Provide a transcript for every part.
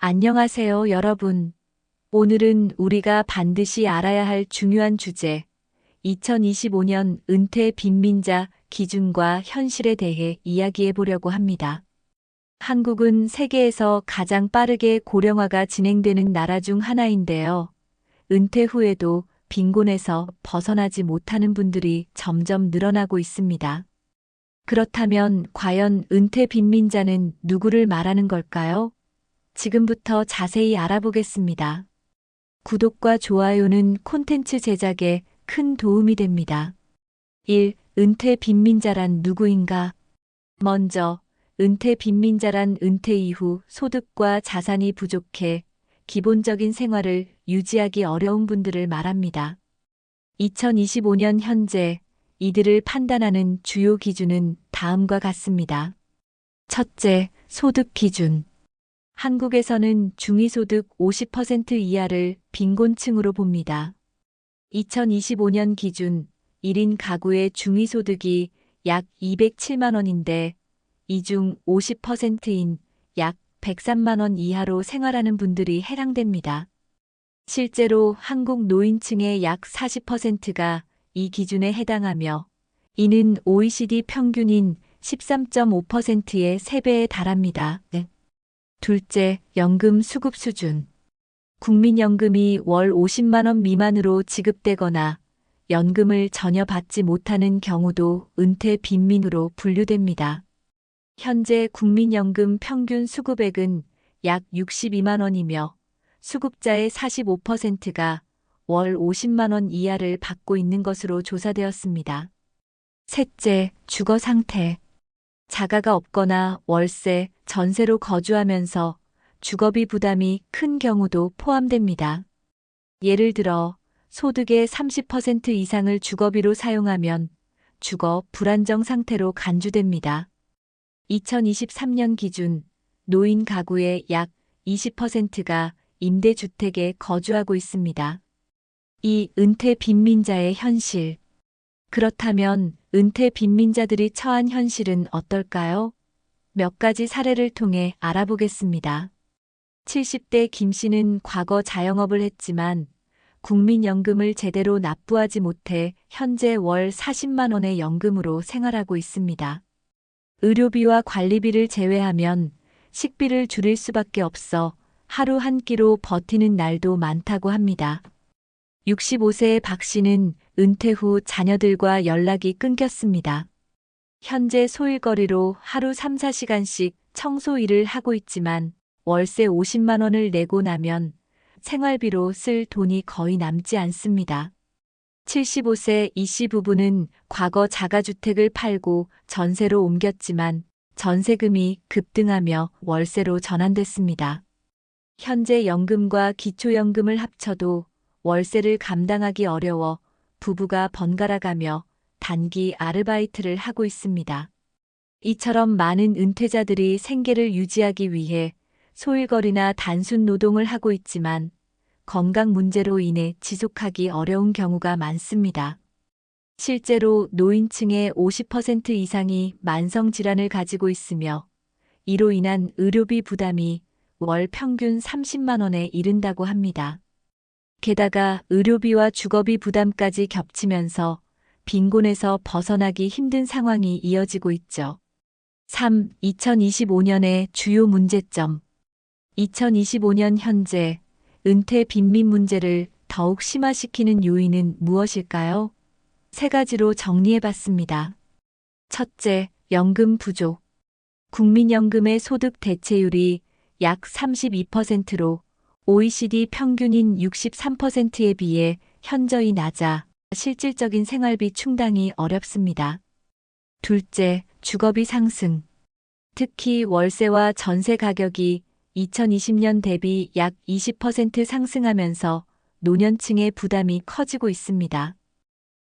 안녕하세요, 여러분. 오늘은 우리가 반드시 알아야 할 중요한 주제, 2025년 은퇴 빈민자 기준과 현실에 대해 이야기해 보려고 합니다. 한국은 세계에서 가장 빠르게 고령화가 진행되는 나라 중 하나인데요. 은퇴 후에도 빈곤에서 벗어나지 못하는 분들이 점점 늘어나고 있습니다. 그렇다면 과연 은퇴 빈민자는 누구를 말하는 걸까요? 지금부터 자세히 알아보겠습니다. 구독과 좋아요는 콘텐츠 제작에 큰 도움이 됩니다. 1. 은퇴 빈민자란 누구인가? 먼저, 은퇴 빈민자란 은퇴 이후 소득과 자산이 부족해 기본적인 생활을 유지하기 어려운 분들을 말합니다. 2025년 현재 이들을 판단하는 주요 기준은 다음과 같습니다. 첫째, 소득 기준. 한국에서는 중위소득 50% 이하를 빈곤층으로 봅니다. 2025년 기준 1인 가구의 중위소득이 약 207만 원인데 이 중 50%인 약 103만 원 이하로 생활하는 분들이 해당됩니다. 실제로 한국 노인층의 약 40%가 이 기준에 해당하며 이는 OECD 평균인 13.5%의 3배에 달합니다. 둘째, 연금 수급 수준. 국민연금이 월 50만 원 미만으로 지급되거나 연금을 전혀 받지 못하는 경우도 은퇴 빈민으로 분류됩니다. 현재 국민연금 평균 수급액은 약 62만 원이며 수급자의 45%가 월 50만 원 이하를 받고 있는 것으로 조사되었습니다. 셋째, 주거 상태. 자가가 없거나 월세, 전세로 거주하면서 주거비 부담이 큰 경우도 포함됩니다. 예를 들어 소득의 30% 이상을 주거비로 사용하면 주거 불안정 상태로 간주됩니다. 2023년 기준 노인 가구의 약 20%가 임대주택에 거주하고 있습니다. 이 은퇴 빈민자의 현실. 그렇다면 은퇴 빈민자들이 처한 현실은 어떨까요? 몇 가지 사례를 통해 알아보겠습니다. 70대 김 씨는 과거 자영업을 했지만 국민연금을 제대로 납부하지 못해 현재 월 40만 원의 연금으로 생활하고 있습니다. 의료비와 관리비를 제외하면 식비를 줄일 수밖에 없어 하루 한 끼로 버티는 날도 많다고 합니다. 65세의 박 씨는 은퇴 후 자녀들과 연락이 끊겼습니다. 현재 소일거리로 하루 3, 4시간씩 청소 일을 하고 있지만 월세 50만 원을 내고 나면 생활비로 쓸 돈이 거의 남지 않습니다. 75세 이 씨 부부는 과거 자가주택을 팔고 전세로 옮겼지만 전세금이 급등하며 월세로 전환됐습니다. 현재 연금과 기초연금을 합쳐도 월세를 감당하기 어려워 부부가 번갈아가며 단기 아르바이트를 하고 있습니다. 이처럼 많은 은퇴자들이 생계를 유지하기 위해 소일거리나 단순 노동을 하고 있지만 건강 문제로 인해 지속하기 어려운 경우가 많습니다. 실제로 노인층의 50% 이상이 만성질환을 가지고 있으며 이로 인한 의료비 부담이 월 평균 30만 원에 이른다고 합니다. 게다가 의료비와 주거비 부담까지 겹치면서 빈곤에서 벗어나기 힘든 상황이 이어지고 있죠. 3. 2025년의 주요 문제점. 2025년 현재 은퇴 빈민 문제를 더욱 심화시키는 요인은 무엇일까요? 세 가지로 정리해봤습니다. 첫째, 연금 부족. 국민연금의 소득 대체율이 약 32%로 OECD 평균인 63%에 비해 현저히 낮아 실질적인 생활비 충당이 어렵습니다. 둘째, 주거비 상승. 특히 월세와 전세 가격이 2020년 대비 약 20% 상승하면서 노년층의 부담이 커지고 있습니다.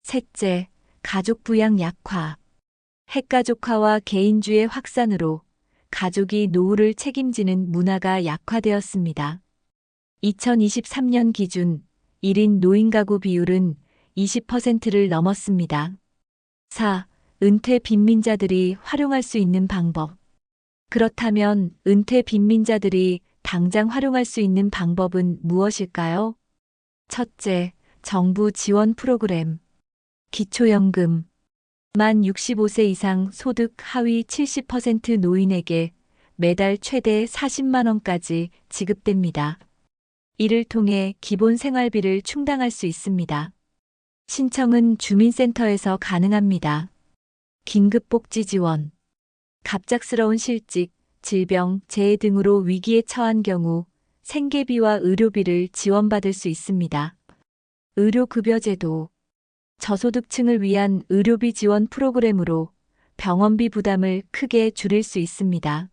셋째, 가족 부양 약화. 핵가족화와 개인주의 확산으로 가족이 노후를 책임지는 문화가 약화되었습니다. 2023년 기준 1인 노인 가구 비율은 20%를 넘었습니다. 4. 은퇴 빈민자들이 활용할 수 있는 방법. 그렇다면 은퇴 빈민자들이 당장 활용할 수 있는 방법은 무엇일까요? 첫째, 정부 지원 프로그램. 기초연금. 만 65세 이상 소득 하위 70% 노인에게 매달 최대 40만 원까지 지급됩니다. 이를 통해 기본 생활비를 충당할 수 있습니다. 신청은 주민센터에서 가능합니다. 긴급복지 지원. 갑작스러운 실직, 질병, 재해 등으로 위기에 처한 경우 생계비와 의료비를 지원받을 수 있습니다. 의료급여제도. 저소득층을 위한 의료비 지원 프로그램으로 병원비 부담을 크게 줄일 수 있습니다.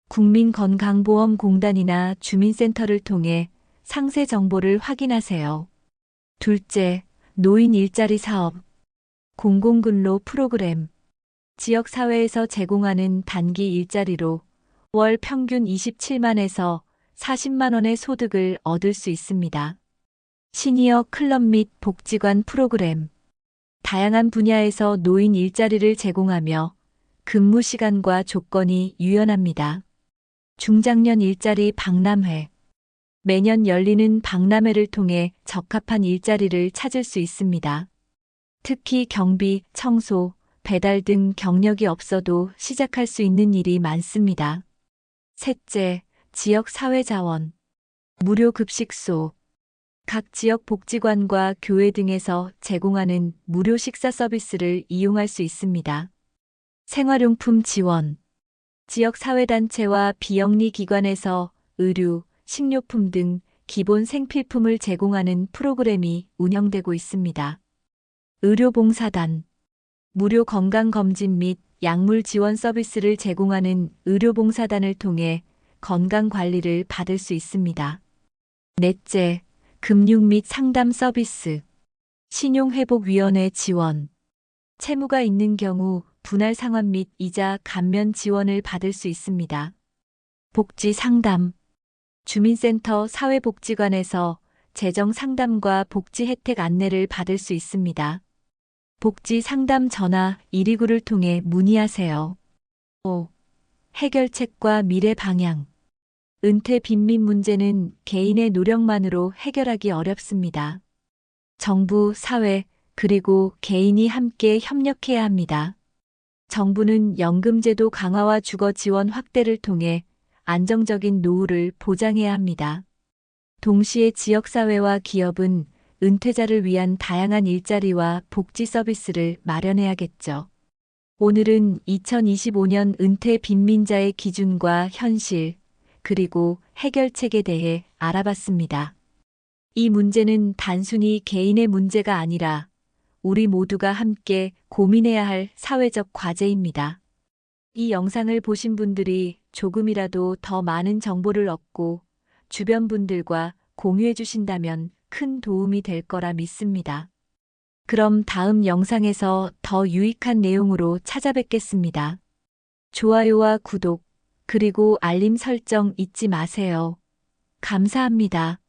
국민건강보험공단이나 주민센터를 통해 상세 정보를 확인하세요. 둘째, 노인 일자리 사업. 공공근로 프로그램. 지역사회에서 제공하는 단기 일자리로 월 평균 27만에서 40만 원의 소득을 얻을 수 있습니다. 시니어 클럽 및 복지관 프로그램. 다양한 분야에서 노인 일자리를 제공하며 근무 시간과 조건이 유연합니다. 중장년 일자리 박람회. 매년 열리는 박람회를 통해 적합한 일자리를 찾을 수 있습니다. 특히 경비, 청소, 배달 등 경력이 없어도 시작할 수 있는 일이 많습니다. 셋째, 지역 사회자원. 무료 급식소. 각 지역 복지관과 교회 등에서 제공하는 무료 식사 서비스를 이용할 수 있습니다. 생활용품 지원. 지역 사회단체와 비영리 기관에서 의류, 식료품 등 기본 생필품을 제공하는 프로그램이 운영되고 있습니다. 의료봉사단. 무료 건강검진 및 약물 지원 서비스를 제공하는 의료봉사단을 통해 건강관리를 받을 수 있습니다. 넷째, 금융 및 상담 서비스. 신용회복위원회 지원. 채무가 있는 경우 분할 상환 및 이자 감면 지원을 받을 수 있습니다. 복지 상담. 주민센터 사회복지관에서 재정 상담과 복지 혜택 안내를 받을 수 있습니다. 복지 상담 전화 129를 통해 문의하세요. 5. 해결책과 미래 방향. 은퇴 빈민 문제는 개인의 노력만으로 해결하기 어렵습니다. 정부, 사회, 그리고 개인이 함께 협력해야 합니다. 정부는 연금제도 강화와 주거 지원 확대를 통해 안정적인 노후를 보장해야 합니다. 동시에 지역사회와 기업은 은퇴자를 위한 다양한 일자리와 복지 서비스를 마련해야겠죠. 오늘은 2025년 은퇴 빈민자의 기준과 현실, 그리고 해결책에 대해 알아봤습니다. 이 문제는 단순히 개인의 문제가 아니라 우리 모두가 함께 고민해야 할 사회적 과제입니다. 이 영상을 보신 분들이 조금이라도 더 많은 정보를 얻고 주변 분들과 공유해 주신다면 큰 도움이 될 거라 믿습니다. 그럼 다음 영상에서 더 유익한 내용으로 찾아뵙겠습니다. 좋아요와 구독, 그리고 알림 설정 잊지 마세요. 감사합니다.